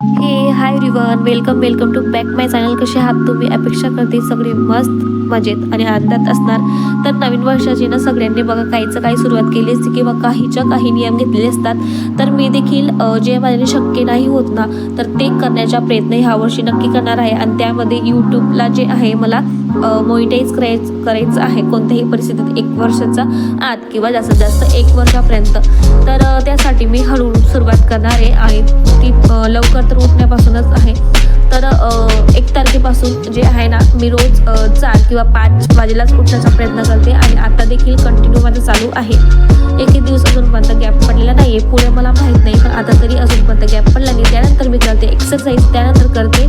High everyone, welcome to back my channel. कसे आहात तुम्ही? अपेक्षा करते सगळे मस्त मजेत आणि आनंदात असणार. तर नवीन वर्षाची ना सगळ्यांनी बघा काहीचं काही सुरुवात केली असते किंवा काहीच्या काही नियम घेतलेले असतात. तर मी देखील जे माझ्याने शक्य नाही होत ना तर ते करण्याचा प्रयत्न ह्या वर्षी नक्की करणार आहे. आणि त्यामध्ये यूट्यूबला जे आहे मला मॉनिटाईज करायचं आहे कोणत्याही परिस्थितीत 1 वर्षाचा आत किंवा जास्तीत जास्त 1 वर्षापर्यंत. तर त्यासाठी मी हळूहळू सुरुवात करणार आहे आणि ती लवकर तर उठण्यापासूनच आहे. तर 1 तारखेपासून जे आहे ना मी रोज 4 किंवा 5 वाजेलाच उठण्याचा प्रयत्न करते आणि आता देखील कंटिन्यू माझं चालू आहे. एक दिवस अजूनपर्यंत गॅप पडलेला नाही आहे. पुढे मला माहीत नाही, पण आता तरी अजूनपर्यंत गॅप पडला नाही. त्यानंतर मी करते एक्सरसाइज, त्यानंतर करते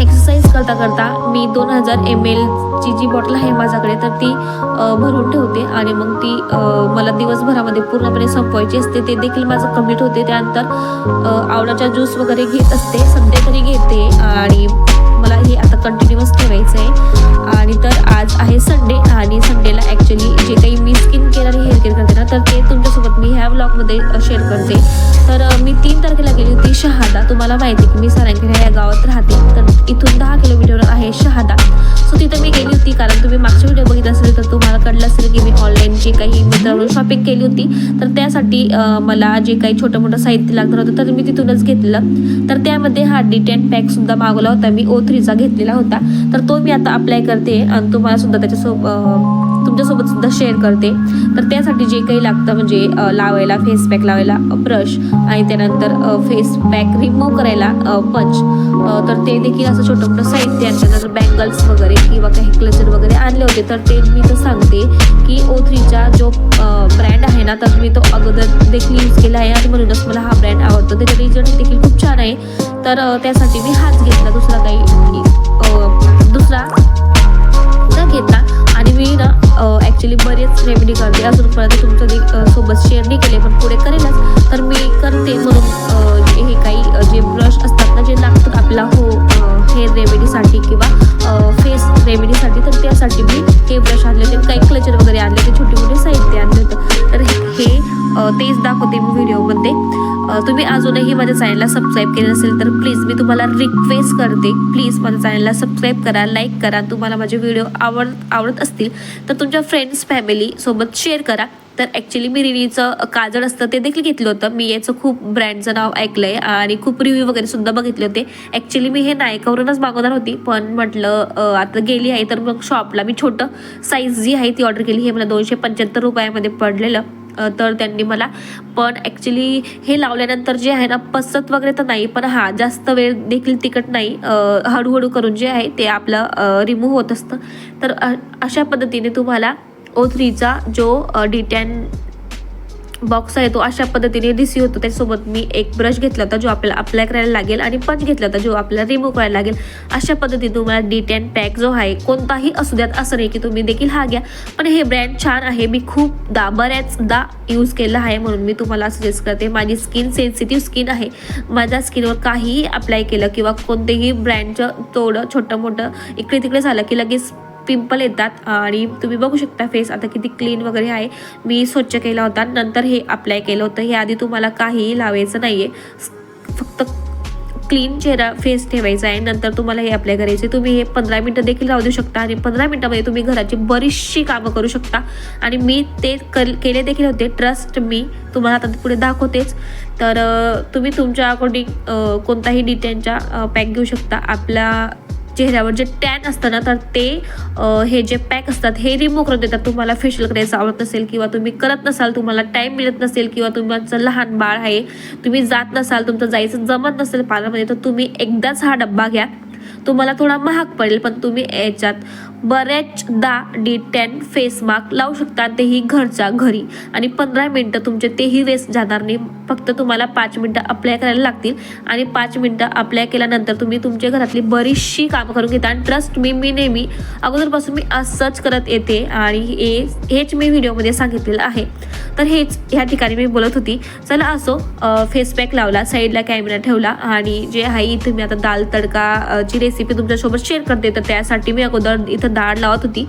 एक्सरसाइज करता मी 2000 ml ची जी बॉटल आहे माझ्याकडे तर ती भरून ठेवते आणि मग ती मला दिवसभरामध्ये पूर्णपणे संपवायची असते. ते देखील माझं कंप्लीट होते. त्यानंतर आवळाचा ज्यूस वगैरे घेत असते, सध्या तरी घेते आणि मला हे आता कंटिन्यूअस ठेवायचं आहे. आणि तर आज आहे संडे आणि संडेला ॲक्च्युली जे काही मी स्किन केअर आणि हेअर केअर करते ना तर ते तुमच्यासोबत मी ह्या व्लॉगमध्ये शेअर करते. तर मी 3 तारखेला गेली होती शहादा. तुम्हाला माहिती आहे की मी सारंगखेडा या गावात राहते. तर इथून 10 किलोमीटरवर आहे शहादा. सो तिथं मी गेली होती कारण तुम्ही मागच्या व्हिडिओ बघित असेल तर तुम्हाला कळलं असेल की मी ऑनलाईन जे काही मित्रांकडून शॉपिंग केली होती. तर त्यासाठी मला जे काही छोटं मोठं साहित्य लागणार होतं तर मी तिथूनच घेतलेलं. तर त्यामध्ये हा D10 पॅकसुद्धा मागवला होता मी, O3चा घेतलेला होता. तर तो मी आता अप्लाय करते आणि तुम्हाला सुद्धा तुमच्यासोबत सुद्धा शेअर करते. तर त्यासाठी जे काही लागतं म्हणजे लावायला फेस पॅक लावायला ब्रश आणि त्यानंतर फेस पॅक रिमूव्ह करायला पंच. तर ते देखील असं छोटं मोठं साहित्य आणि त्यानंतर बँगल्स वगैरे किंवा काही क्लचर वगैरे आणले होते. तर ते मी तर सांगते की O3चा जो ब्रँड आहे ना तर मी तो अगोदर देखील यूज केला आहे आणि म्हणूनच मला हा ब्रँड आवडतो. त्याचा रिझल्ट देखील खूप छान आहे. तर त्यासाठी मी हाच घेतला, दुसरा न घेतला. आणि मी ना ॲक्च्युली बरेच रेमेडी करते, अजूनपर्यंत तुमच्या सोबत शेअर नाही केले पण पुढे करेलच. तर मी करते म्हणून हे काही जे ब्रश असतात ना जे लागतात आपला हेअर रेमेडीसाठी किंवा फेस रेमेडीसाठी तर त्यासाठी मी हे ब्रश आणले होते, काही क्लचर वगैरे आणले होते, छोटे मोठे साहित्य आणले होतं. तर हे तेच दाखवते मी व्हिडिओमध्ये. तुम्ही अजूनही माझ्या चॅनलला सबस्क्राईब केलं नसेल तर प्लीज मी तुम्हाला रिक्वेस्ट करते, प्लीज माझ्या चॅनलला सबस्क्राईब करा, लाईक करा. तुम्हाला माझे व्हिडिओ आवडत असतील तर तुमच्या फ्रेंड्स फॅमिलीसोबत शेअर करा. तर ॲक्च्युली मी रिव्ह्यूचं काजळ असतं ते देखील घेतलं होतं. मी याचं खूप ब्रँडचं नाव ऐकलं आहे आणि खूप रिव्ह्यू वगैरे सुद्धा बघितले होते. ॲक्च्युली मी हे नायकावरूनच मागवणार होती पण म्हटलं आता गेली आहे तर मग शॉपला मी छोटं साईज जी आहे ती ऑर्डर केली. हे मला 275 रुपयामध्ये पडलेलं. तर त्यांनी मला पण ॲक्च्युली हे लावल्यानंतर जे आहे ना पसत वगैरे तर नाही, पण हा जास्त वेळ देखील टिकत नाही. हळूहळू करून जे आहे ते आपलं रिमूव्ह होत असतं. तर अशा पद्धतीने तुम्हाला O3चा जो D10 बॉक्स आहे तो अशा पद्धतीने रिसीव होतो. त्याच्यासोबत मी एक ब्रश घेतला होता जो आपल्याला अप्लाय करायला लागेल आणि पंच घेतला होता जो आपल्याला रिमूव्ह करायला लागेल. अशा पद्धतीने तुम्हाला D10 पॅक जो आहे कोणताही असू द्यात, असं नाही की तुम्ही देखील हा घ्या. पण हे ब्रँड छान आहे, मी खूपदा बऱ्याचदा यूज केलं आहे म्हणून मी तुम्हाला सजेस्ट करते. माझी स्किन सेन्सिटिव्ह स्किन आहे. माझ्या स्किनवर काहीही अप्लाय केलं किंवा कोणतेही ब्रँडचं थोडं छोटं मोठं इकडे तिकडे झालं की लगेच पिंपल येतात. आणि तुम्ही बघू शकता फेस आता किती क्लीन वगैरे आहे. मी स्वच्छ केला होता, नंतर हे अप्लाय केलं होतं. हे आधी तुम्हाला काहीही लावायचं नाही आहे, फक्त क्लीन चेहरा फेस ठेवायचा आहे. नंतर तुम्हाला हे अप्लाय करायचे. तुम्ही हे 15 मिनटं देखील राहू देऊ शकता आणि 15 मिनटामध्ये तुम्ही घराची बरीचशी कामं करू शकता. आणि मी ते केले देखील होते, ट्रस्ट मी तुम्हाला आता पुढे दाखवतेच. तर तुम्ही तुमच्या अकॉर्डिंग कोणताही D10चा पॅक घेऊ शकता. आपल्या चेहऱ्यावर जे टॅन असतं ना तर ते हे जे पॅक असतात हे रिमूव्ह करून देतात. तुम्हाला फेशियल करायचं आवडत नसेल किंवा तुम्ही करत नसाल, तुम्हाला टाईम मिळत नसेल किंवा तुमचं लहान बाळ आहे, तुम्ही जात नसाल, तुमचं जायचं जमत नसेल पार्लरमध्ये, तर तुम्ही एकदाच हा डब्बा घ्या. तुम्हाला थोडा महाग पडेल पण तुम्ही याच्यात बरेचदा D10 फेस मास्क लावू शकता, तेही घरच्या घरी. आणि 15 मिनटं तुमचे तेही वेस्ट जाणार नाही. फक्त तुम्हाला 5 मिनटं अप्लाय करायला लागतील आणि 5 मिनटं अप्लाय केल्यानंतर तुम्ही तुमच्या घरातली बरीचशी कामं करून घेता. आणि ट्रस्ट मी नेहमी अगोदरपासून मी असंच करत येते आणि हेच मी व्हिडिओमध्ये सांगितलेलं आहे. तर हेच ह्या ठिकाणी मी बोलत होती. चला असो, फेस पॅक लावला, साईडला कॅमेरा ठेवला आणि जे आहे इथं मी आता दाल तडका ची रेसिपी तुमच्यासोबत शेअर करते. तर त्यासाठी मी अगोदर इथं डाळ लावत होती.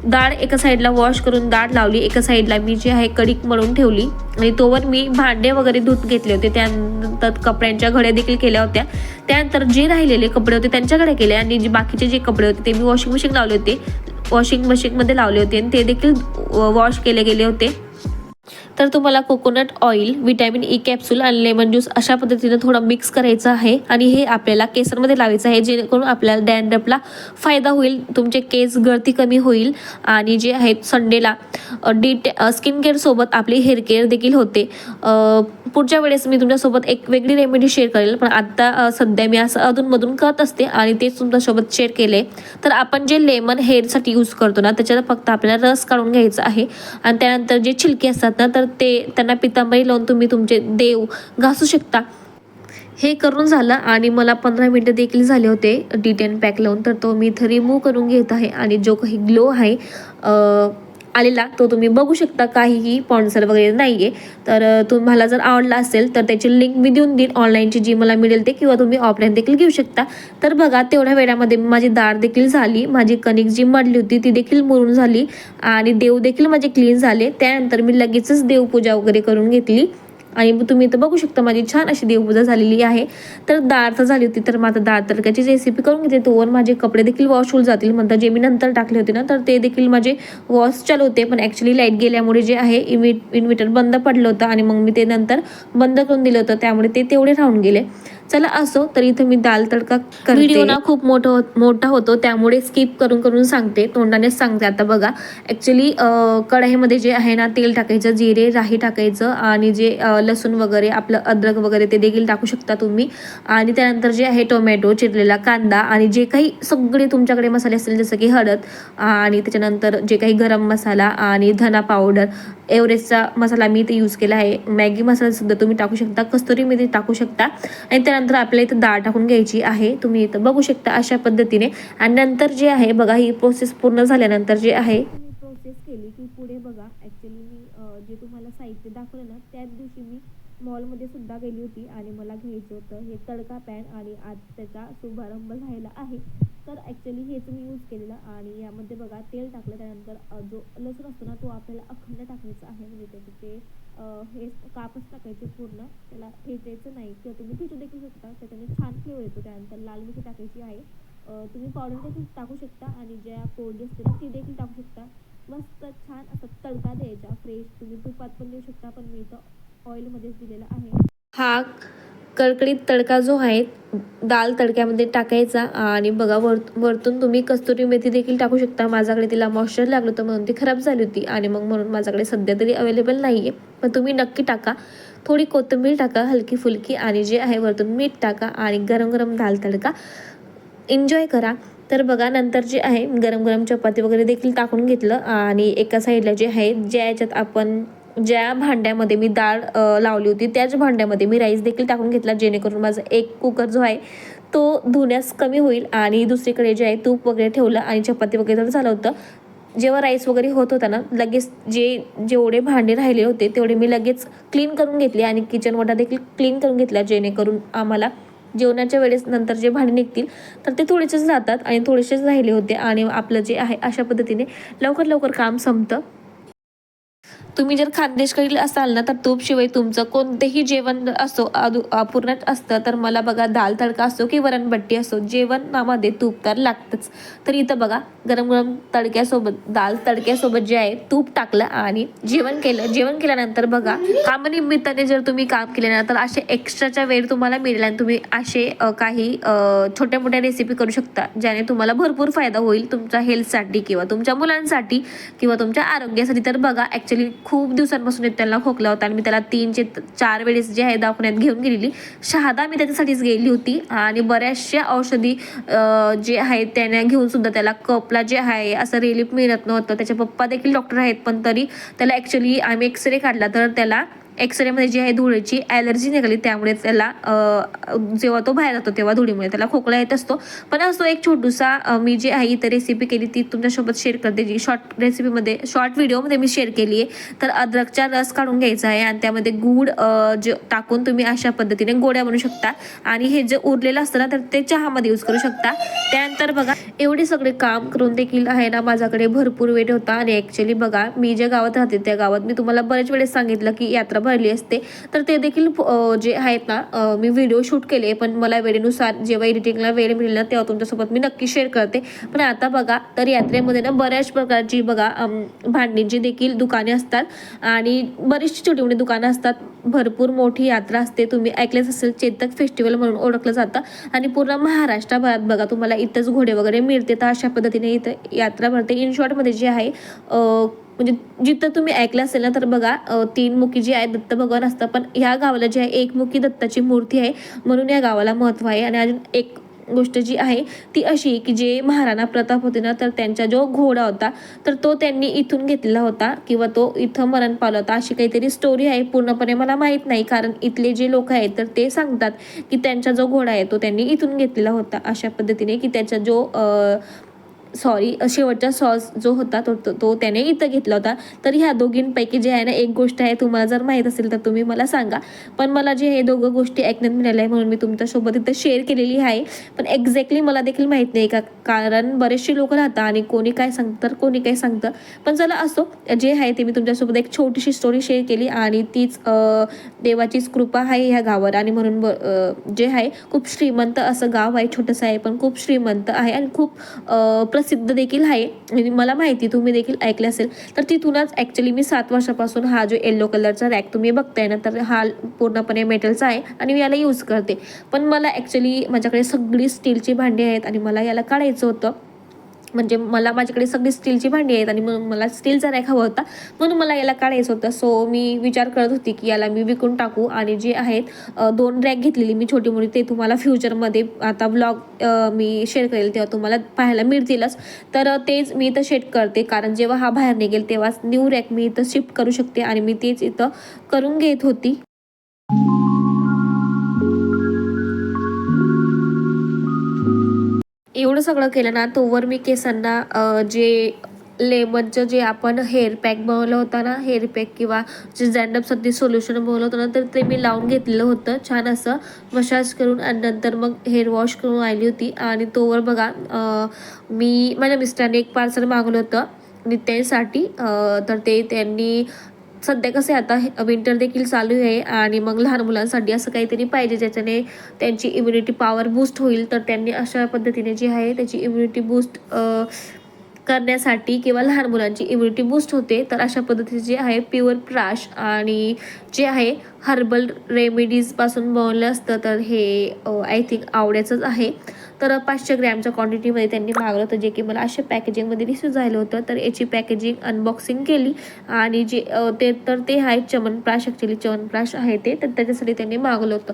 डाळ एका साईडला वॉश करून डाळ लावली, एका साईडला मी जे आहे कढीक मळून ठेवली आणि तोवर मी भांडे वगैरे धुत घेतले होते. त्यानंतर कपड्यांच्या घड्या देखील केल्या होत्या. त्यानंतर जे राहिलेले कपडे होते त्यांच्याकडे केले आणि जे बाकीचे जे कपडे होते ते मी वॉशिंग मशीन लावले होते, वॉशिंग मशीनमध्ये लावले होते आणि ते देखील वॉश केले गेले होते. तर तुम्हाला coconut oil, vitamin E capsule आणि लेमन ज्यूस अशा पद्धतीने थोडं मिक्स करायचं आहे आणि हे आपल्याला केसांमध्ये लावायचं आहे, जेणेकरून आपल्याला डॅन्ड्रफला फायदा होईल, तुमचे केस गळती कमी होईल आणि जे आहेत संडेला स्किन केअर सोबत आपली हेअर केअर देखील होते. पुढच्या वेळेस मी तुमच्यासोबत एक वेगळी रेमेडी शेअर करेल, पण आता सध्या मी असं अधूनमधून करत असते आणि तेच तुमच्यासोबत शेअर केले. तर आपण जे लेमन हेअरसाठी यूज करतो ना, त्याच्यात फक्त आपल्याला रस काढून घ्यायचा आहे आणि त्यानंतर जे छिलके असतात ना, तर ते त्यांना पितांबरी लावून तुम्ही तुमचे देव घासू शकता. हे करून झालं आणि मला 15 मिनिटं देखील झाले होते D10 पॅक लावून. तर तो मी इथं रिमूव्ह करून घेत आहे आणि जो काही ग्लो आहे आलेला तो तुम्ही बघू शकता, काहीही स्पॉन्सर वगैरे नाही आहे. तर तुम्हाला जर आवडला असेल तर त्याची लिंक मी देऊन देईन, ऑनलाईनची जी मला मिळेल ते, किंवा तुम्ही ऑफलाईन देखील घेऊ शकता. तर बघा तेवढ्या वेळामध्ये माझी डाळ देखील झाली, माझी कणिक जी मळली होती ती देखील मुरून झाली आणि देव देखील माझे क्लीन झाले. त्यानंतर मी लगेचच देवपूजा वगैरे करून घेतली आणि तुम्ही इथं बघू शकता माझी छान अशी देवपूजा झालेली आहे. तर डाळ तर झाली होती, तर मग आता डाळ तडक्याची रेसिपी करून घेते. तोवर माझे कपडे देखील वॉश होऊन जातील, म्हणतात जे मी नंतर टाकले होते ना, तर ते देखील माझे वॉश चालू होते. पण ॲक्च्युली लाईट गेल्यामुळे जे आहे इन्व्हर्टर बंद पडलं होतं आणि मग मी ते नंतर बंद करून दिलं होतं, त्यामुळे ते तेवढे राहून गेले. चला असो, तर इथं मी दाल तडका करते. व्हिडिओ ना खूप मोठा होतो, त्यामुळे स्किप करून सांगते, तोंडानेच सांगते. आता बघा ॲक्च्युली कढईमध्ये जे आहे ना तेल टाकायचं, जिरे राही टाकायचं आणि जे लसूण वगैरे आपलं अद्रक वगैरे ते देखील टाकू शकता तुम्ही. आणि त्यानंतर जे आहे टोमॅटो, चिरलेला कांदा आणि जे काही सगळे तुमच्याकडे मसाले असतील जसं की हळद आणि त्याच्यानंतर जे काही गरम मसाला आणि धना पावडर, एव्हरेस्टचा मसाला मी इथे यूज केला आहे, मॅगी मसाला सुद्धा तुम्ही टाकू शकता, कस्तुरी मेथी टाकू शकता. आणि त्यानंतर आपल्याला इथं डाळ टाकून घ्यायची आहे, तुम्ही इथं बघू शकता अशा पद्धतीने. आणि नंतर जे आहे बघा, ही प्रोसेस पूर्ण झाल्यानंतर जे आहे प्रोसेस केली की पुढे बघा, ॲक्च्युली मी जे तुम्हाला साहित्य दाखवलं ना, त्याच दिवशी मी मॉलमध्ये सुद्धा गेली होती आणि मला घ्यायचं होतं हे तडका पॅन आणि आज त्याचा शुभारंभ झालेला आहे. तर ॲक्च्युली हेच मी यूज केलेलं आणि यामध्ये बघा तेल टाकलं. त्यानंतर जो लसूण असतो ना तो आपल्याला अखंड टाकायचा आहे, म्हणजे त्याचे ते हे कापच टाकायचे पूर्ण, त्याला ठेचायचं नाही, किंवा तुम्ही ठेचू देखील शकता, त्याच्याने छान फ्लेवर येतो. त्यानंतर लाल मिरची टाकायची आहे, तुम्ही पावडर देखील टाकू शकता आणि ज्या कोरडी असते ना ती देखील टाकू शकता. मस्त छान असा तडका द्यायचा फ्रेश, तुम्ही तुपात पण देऊ शकता, पण मी इथं ऑइलमध्येच दिलेला आहे. हा कडकडीत तडका जो आहे दाल तडक्यामध्ये टाकायचा आणि बघा वरतून तुम्ही कस्तुरी मेथी देखील टाकू शकता. माझ्याकडे तिला मॉइश्चर लागलं होतं म्हणून ती खराब झाली होती आणि मग म्हणून माझ्याकडे सध्या तरी अवेलेबल नाही आहे, पण तुम्ही नक्की टाका. थोडी कोथिंबीर टाका हलकी फुलकी आणि जे आहे वरतून मीठ टाका आणि गरम गरम दाल तडका एन्जॉय करा. तर बघा नंतर जे आहे गरम गरम चपाती वगैरे देखील टाकून घेतलं आणि एका साईडला जे आहे ज्या याच्यात आपण ज्या भांड्यामध्ये मी डाळ लावली होती त्याच भांड्यामध्ये मी राईस देखील टाकून घेतला, जेणेकरून माझा एक कुकर जो आहे तो धुण्यास कमी होईल. आणि दुसरीकडे जे आहे तूप वगैरे ठेवलं आणि चपाती वगैरे झालं होतं. जेव्हा राईस वगैरे होत होता ना, लगेच जेवढे भांडे राहिले होते तेवढे मी लगेच क्लीन करून घेतले आणि किचन वाटा देखील क्लीन करून घेतला, जेणेकरून आम्हाला जेवणाच्या वेळेस नंतर जे भांडे निघतील तर ते थोडेसेच जातात आणि थोडेसेच राहिले होते आणि आपलं जे आहे अशा पद्धतीने लवकर काम संपतं. तुम्ही जर खानदेश करील असाल ना, तर तूपशिवाय तुमचं कोणतेही जेवण असो अपूर्णच असतं. तर मला बघा दाल तडका असो की वरणबट्टी असो, जेवणामध्ये तूप तर लागतंच. तर इथं बघा गरम गरम दाल तडक्यासोबत जे आहे तूप टाकलं आणि जेवण केलं. जेवण केल्यानंतर बघा कामानिमित्ताने जर तुम्ही काम केले ना, तर असे एक्स्ट्राचा वेळ तुम्हाला मिळेल आणि तुम्ही असे काही छोट्या मोठ्या रेसिपी करू शकता, ज्याने तुम्हाला भरपूर फायदा होईल तुमच्या हेल्थसाठी किंवा तुमच्या मुलांसाठी किंवा तुमच्या आरोग्यासाठी. तर बघा ॲक्च्युली खूप दिवसांपासून त्यांना खोकला होता आणि मी त्याला 3 ते 4 वेळेस जे आहे दवाखान्यात घेऊन गेलेली. शहादा मी त्याच्यासाठीच गेली होती आणि बऱ्याचशा औषधी जे आहेत त्याने घेऊन सुद्धा त्याला कपला जे आहे असं रिलीफ मिळत नव्हतं. त्याचे पप्पा देखील डॉक्टर आहेत, पण तरी त्याला ॲक्च्युली आम्ही एक्सरे काढला तर त्याला एक्सरेमध्ये जी आहे धुळीची ॲलर्जी निघाली, त्यामुळे त्याला जेव्हा तो बाहेर जातो तेव्हा धुळीमुळे त्याला खोकला येत असतो. पण असतो एक छोटूसा मी जे आहे इथं रेसिपी केली ती तुमच्यासोबत शेअर करते, जी शॉर्ट व्हिडिओमध्ये मी शेअर केली आहे. तर अद्रकचा रस काढून घ्यायचा आहे आणि त्यामध्ये गूळ जे टाकून तुम्ही अशा पद्धतीने गोळ्या बनवू शकता. आणि हे जे उरलेलं असतं ना तर ते चहामध्ये यूज करू शकता. त्यानंतर बघा एवढे सगळे काम करून देखील आहे ना माझ्याकडे भरपूर वेळ होता. आणि ॲक्च्युली बघा मी ज्या गावात राहते त्या गावात मी तुम्हाला बरेच वेळेस सांगितलं की यात्रा भरली असते, तर ते देखील जे आहेत ना मी व्हिडिओ शूट केले. पण मला वेळेनुसार जेव्हा एडिटिंगला वेळ मिळेल ना तेव्हा तुमच्यासोबत मी नक्की शेअर करते. पण आता बघा तर यात्रेमध्ये ना बऱ्याच प्रकारची बघा भांडींची देखील दुकाने असतात आणि बरीचशी छोटी मोठी दुकानं असतात. भरपूर मोठी यात्रा असते, तुम्ही ऐकलेच असेल चेतक फेस्टिवल म्हणून ओळखलं जातं. आणि पूर्ण महाराष्ट्रभरात बघा तुम्हाला इथंच घोडे वगैरे मिळते. तर अशा पद्धतीने इथं यात्रा भरते. इन शॉर्टमध्ये जे आहे म्हणजे जिथं तुम्ही ऐकलं असेल ना तर बघा 3 मुखी जी आहे दत्त भगवान असतं, पण ह्या गावाला जी आहे 1 मुखी दत्ताची मूर्ती आहे, म्हणून या गावाला महत्त्व आहे. आणि अजून एक गोष्ट जी आहे ती अशी की जे महाराणा प्रताप होते ना तर त्यांचा जो घोडा होता तर तो त्यांनी इथून घेतलेला होता किंवा तो इथं मरण पावला होता, अशी काहीतरी स्टोरी आहे. पूर्णपणे मला माहीत नाही, कारण इथले जे लोक आहेत तर ते सांगतात की त्यांचा जो घोडा आहे तो त्यांनी इथून घेतलेला होता. अशा पद्धतीने की त्याचा जो शेवटचा सॉस जो होता तो त्याने इथं घेतला होता. तर ह्या दोघींपैकी जे आहे ना एक गोष्ट आहे, तुम्हाला जर माहीत असेल तर तुम्ही मला सांगा. पण मला जे हे दोघं गोष्टी ऐकण्यात मिळाल्या आहे म्हणून मी तुमच्यासोबत इथं शेअर केलेली आहे. पण एक्झॅक्टली मला देखील माहीत नाही कारण बरेचसे लोक राहतात आणि कोणी काय सांगतं तर कोणी काय सांगतं. पण चला असो, जे आहे ते मी तुमच्यासोबत एक छोटीशी स्टोरी शेअर केली आणि तीच देवाचीच कृपा आहे ह्या गावावर. आणि म्हणून जे आहे खूप श्रीमंत असं गाव आहे, छोटंसं आहे पण खूप श्रीमंत आहे आणि खूप प्रसिद्ध देखील आहे. आणि मला माहिती तुम्ही देखील ऐकले असेल. तर तिथूनच ॲक्च्युली मी 7 वर्षापासून हा जो येलो कलरचा रॅक तुम्ही बघताय ना तर हा पूर्णपणे मेटलचा आहे आणि मी याला यूज करते. पण मला ॲक्च्युली माझ्याकडे सगळी स्टीलची भांडी आहेत आणि मला याला काढायचं होतं. म्हणजे माझ्याकडे सगळी स्टीलची भांडी आहेत आणि मग मला स्टीलचा रॅक हवा होता, म्हणून मला याला काढायचं होतं. सो मी विचार करत होती की याला मी विकून टाकू. आणि जे आहेत 2 रॅक घेतलेली मी छोटी मोठी, ते तुम्हाला फ्युचरमध्ये आता ब्लॉग मी शेअर करेल तेव्हा तुम्हाला पाहायला मिळतीलच. तर तेच मी इथं शेट करते, कारण जेव्हा हा बाहेर निघेल तेव्हाच न्यू रॅक मी इथं शिफ्ट करू शकते आणि मी तेच इथं करून घेत होती. एवढं सगळं केलं ना तोवर मी केसांना जे लेमनचं जे आपण हेअर पॅक बनवलं होतं ना, हेअर पॅक किंवा जे साठी सोल्युशन बनवलं होतं ना तर ते मी लावून घेतलेलं होतं छान असं मसाज करून. आणि नंतर मग हेअर वॉश करून आली होती. आणि तोवर बघा मी माझ्या मिस्टरांनी एक पार्सल मागवलं होतं नित्यासाठी. तर ते त्यांनी सध्या कसं आहे आता विंटर देखील चालू आहे आणि मग लहान मुलांसाठी असं काहीतरी पाहिजे ज्याच्याने त्यांची इम्युनिटी पॉवर बूस्ट होईल. तर त्यांनी अशा पद्धतीने जी आहे त्याची इम्युनिटी बूस्ट करण्यासाठी किंवा लहान मुलांची इम्युनिटी बूस्ट होते. तर अशा पद्धतीचे जे आहे प्युअर प्राश आणि जे आहे हर्बल रेमेडीजपासून बनवलं असतं. तर हे आय थिंक आवडायचंच आहे. तर 500 ग्रॅमच्या क्वांटिटीमध्ये त्यांनी मागवलं होतं, जे की मला अशा पॅकेजिंगमध्ये रिसीव झालं होतं. तर याची पॅकेजिंग अनबॉक्सिंग केली आणि जे ते आहे च्यवनप्राश, ॲक्च्युली च्यवनप्राश आहे ते, तर त्याच्यासाठी त्यांनी मागवलं होतं.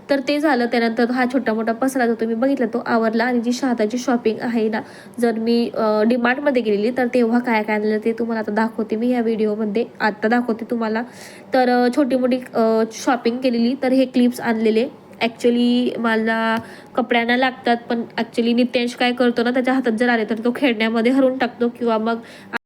तर ते झालं. त्यानंतर हा छोटा मोठा पसरा जो तुम्ही बघितला तो आवरला. आणि जी शहादाची शॉपिंग आहे ना, जर मी डीमार्टमध्ये गेलेली तर तेव्हा काय काय आणलं ते तुम्हाला आता दाखवते मी या व्हिडिओमध्ये, आत्ता दाखवते तुम्हाला. तर छोटी मोठी शॉपिंग केलेली. तर हे क्लिप्स आणलेले ॲक्च्युली मला कपड्यांना लागतात, पण ॲक्च्युली नित्यांश काय करतो ना त्याच्या हातात जर आले तर तो खेळण्यामध्ये हरवून टाकतो किंवा मग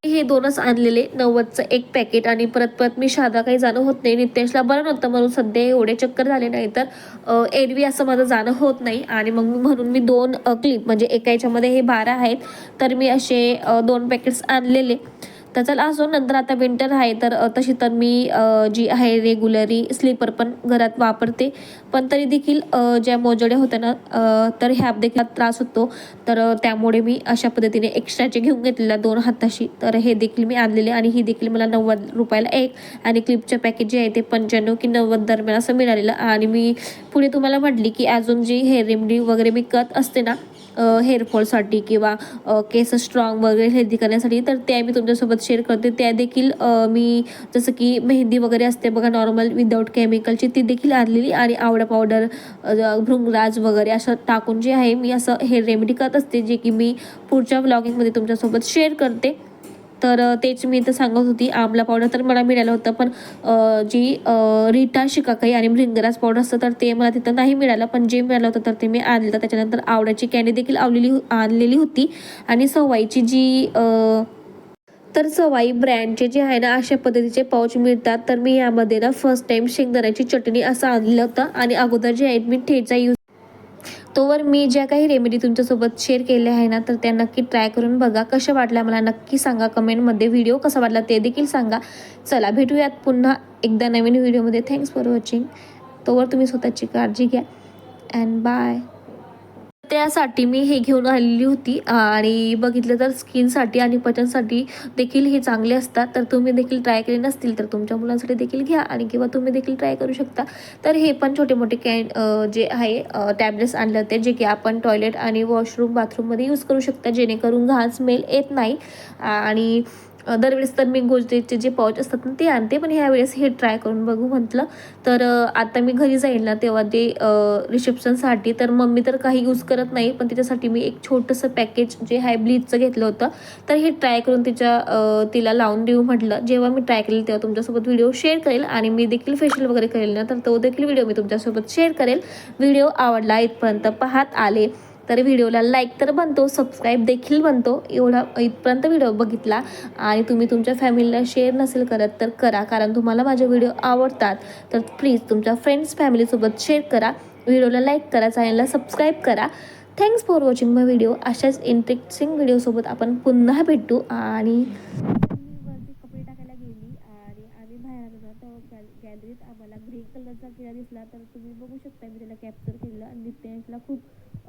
हे 2च आणलेले 90चं एक पॅकेट. आणि परत मी शहादा काही जाणं होत नाही, नित्यांशला बरं नव्हतं म्हणून सध्या एवढे चक्कर झाले नाही, तर एरवी असं माझं जाणं होत नाही. आणि मग म्हणून मी 2 क्लिप म्हणजे एका याच्यामध्ये हे 12 आहेत, तर मी असे 2 पॅकेट्स आणलेले. तर चला असो, नंतर आता विंटर आहे तर तशी तर मी जी आहे रेग्युलरी स्लीपर पण घरात वापरते. पण तरी देखील ज्या मोजड्या होत्या ना तर ह्या देखील त्रास होतो. तर त्यामुळे मी अशा पद्धतीने एक्स्ट्राचे घेऊन घेतलेल्या 2 हाताशी. तर हे देखील मी आणलेले आणि ही देखील मला 90 रुपयाला एक. आणि क्लिपचे पॅकेज जे आहे ते 95 की 90 दरम्यान असं मिळालेलं. आणि मी पुढे तुम्हाला म्हटली की अजून जी हेअर रेमेडी वगैरे मी करत असते ना हेअरफॉलसाठी किंवा केस स्ट्रॉंग वगैरे हेल्दी करण्यासाठी, तर त्या मी तुमच्यासोबत शेअर करते. त्या देखील मी जसं की मेहंदी वगैरे असते बघा नॉर्मल विदाऊट केमिकलची, ती देखील आणलेली. आणि आवळा पावडर, भृंगराज वगैरे असं टाकून जे आहे मी असं हेअर रेमेडी करत असते, जे की मी पुढच्या व्लॉगिंगमध्ये तुमच्यासोबत शेअर करते. तर तेच मी इथं सांगत होती. आमला पावडर तर मला मिळालं होतं, पण जी रीटा शिकाकाई आणि भृंगराज पावडर असतं तर ते मला तिथं नाही मिळालं, पण जे मिळालं होतं तर ते मी आणलं. त्याच्यानंतर आवळ्याची कॅन्डी देखील आणलेली होती आणि सवाईची जी तर सवाई ब्रँडचे जे आहे ना अशा पद्धतीचे पाऊच मिळतात. तर मी यामध्ये ना फर्स्ट टाइम शेंगदाण्याची चटणी असं आणलं होतं आणि अगोदर जे आहे मी ठेचा यूज तोवर मी ज्या काही रेमेडी तुमच्यासोबत शेअर केल्या आहे ना तर त्या नक्की ट्राय करून बघा. कशा वाटल्या मला नक्की सांगा कमेंटमध्ये. व्हिडिओ कसा वाटला ते देखील सांगा. चला भेटूयात पुन्हा एकदा नवीन व्हिडिओमध्ये. Thanks for watching. तोवर तुम्ही स्वतःची काळजी घ्या अँड बाय. त्यासाठी मी हे घेऊन आलेली होती आणि बघितलं तर स्किनसाठी आणि पचनसाठी देखील हे चांगले असतात. तर तुम्ही देखील ट्राय केले नसतील तर तुमच्या मुलांसाठी देखील घ्या आणि किंवा तुम्ही देखील ट्राय करू शकता. तर हे पण छोटे मोठे जे आहे टॅबलेट्स आणले होते जे की आपण टॉयलेट आणि वॉशरूम बाथरूममध्ये यूज करू शकता, जेणेकरून घाण स्मेल येत नाही. आणि दरवेळेस तर मी गोदरेजचे जे पाऊच असतात ना ते आणते, पण ह्यावेळेस हे ट्राय करून बघू म्हटलं. तर आता मी घरी जाईल ना तेव्हा ते रिसेप्शनसाठी तर मम्मी तर काही यूज करत नाही, पण तिच्यासाठी मी एक छोटंसं पॅकेज जे आहे ब्लीचचं घेतलं होतं. तर हे ट्राय करून तिला लावून देऊ म्हटलं. जेव्हा मी ट्राय केलं तेव्हा तुमच्यासोबत व्हिडिओ शेअर करेल आणि मी देखील फेशियल वगैरे करेल ना तर तो देखील व्हिडिओ मी तुमच्यासोबत शेअर करेल. व्हिडिओ आवडला इथपर्यंत पाहत आले तर व्हिडिओला लाईक तर बनतो, सबस्क्राईब देखील बनतो. एवढा इथपर्यंत व्हिडिओ बघितला आणि तुम्ही तुमच्या फॅमिलीला शेअर नसेल करत तर करा, कारण तुम्हाला माझे व्हिडिओ आवडतात. तर प्लीज तुमच्या फ्रेंड्स फॅमिलीसोबत शेअर करा, व्हिडिओला लाईक करा, चॅनलला सबस्क्राईब करा. Thanks for watching my video. अशाच इंटरेस्टिंग व्हिडिओसोबत आपण पुन्हा भेटू. आणि वरती कपडे टाकायला गेली आणि आम्ही बाहेर आलो तर गॅलरीत आम्हाला ग्रीन कलरचा किडा दिसला. तर तुम्ही बघू शकता मी त्याला कॅप्चर केलं आणि नित्यांशला खूप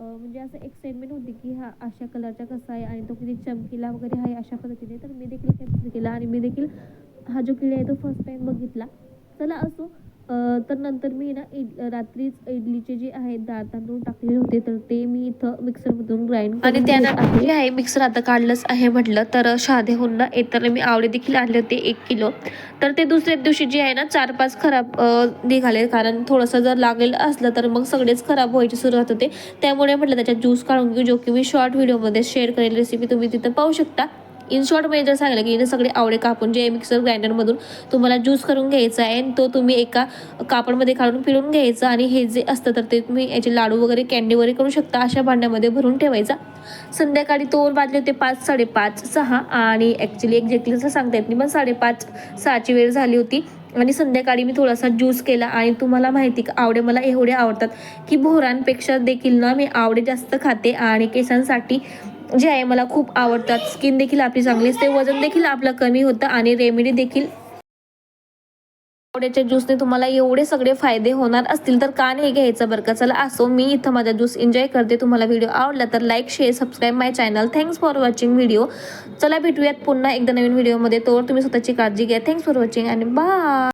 म्हणजे असं एक्साइटमेंट होती की हा अशा कलरचा कसा आहे आणि तो किती चमकीला वगैरे आहे अशा पद्धतीने. तर मी देखील कॅप्चर केला आणि मी देखील हा जो किडा आहे तो फर्स्ट टाइम बघितला. चला असो. तर नंतर मी ना रात्रीच इडलीचे जे आहेत डाळ तांदूळ टाकलेले होते तर ते मी इथं मिक्सरमधून ग्राइंड आणि त्यानंतर जे आहे मिक्सर आता काढलंच आहे म्हटलं. तर शादेहून ना येताना मी आवळे देखील आणले होते 1 किलो. तर ते दुसऱ्या दिवशी जे आहे ना 4-5 खराब निघाले, कारण थोडंसं जर लागेल असलं तर मग सगळेच खराब व्हायची सुरुवात होते. त्यामुळे म्हटलं त्याच्यात ज्यूस काढून घेऊ, जो की मी शॉर्ट व्हिडिओमध्ये शेअर करेल. रेसिपी तुम्ही तिथं पाहू शकता. इन शॉर्टमध्ये जर सांगितलं की इथे सगळे आवळे कापून जे मिक्सर ग्राइंडरमधून तुम्हाला ज्यूस करून घ्यायचा आहे आणि तो तुम्ही एका कापडमध्ये काढून पिळून घ्यायचं आणि हे जे असतं तर ते तुम्ही याचे लाडू वगैरे कॅन्डी वगैरे करू शकता. अशा भांड्यामध्ये भरून ठेवायचा. संध्याकाळी तो वाजले होते 5, 5:30, 6 आणि ॲक्च्युली एक्झॅक्टली असं सांगता येत नाही, पण 5:30-6ची वेळ झाली होती. आणि संध्याकाळी मी थोडासा ज्यूस केला आणि तुम्हाला माहिती का आवडे मला एवढे आवडतात की भोरांपेक्षा देखील ना मी आवडे जास्त खाते. आणि केसांसाठी जे आहे मला खूप आवडतात. स्किन देखील आपली चांगली असते, वजन देखील आपलं कमी होतं आणि रेमेडी देखील. आवड्याच्या ज्यूसने तुम्हाला एवढे सगळे फायदे होणार असतील तर का नाही घ्यायचं बरं का. चला असो, मी इथं माझा ज्यूस एन्जॉय करते. तुम्हाला व्हिडिओ आवडला तर like share subscribe my channel. Thanks for watching video. चला भेटूयात पुन्हा एकदा नवीन व्हिडिओमध्ये. तोवर तुम्ही स्वतःची काळजी घ्या. थँक्स फॉर वॉचिंग आणि बाय.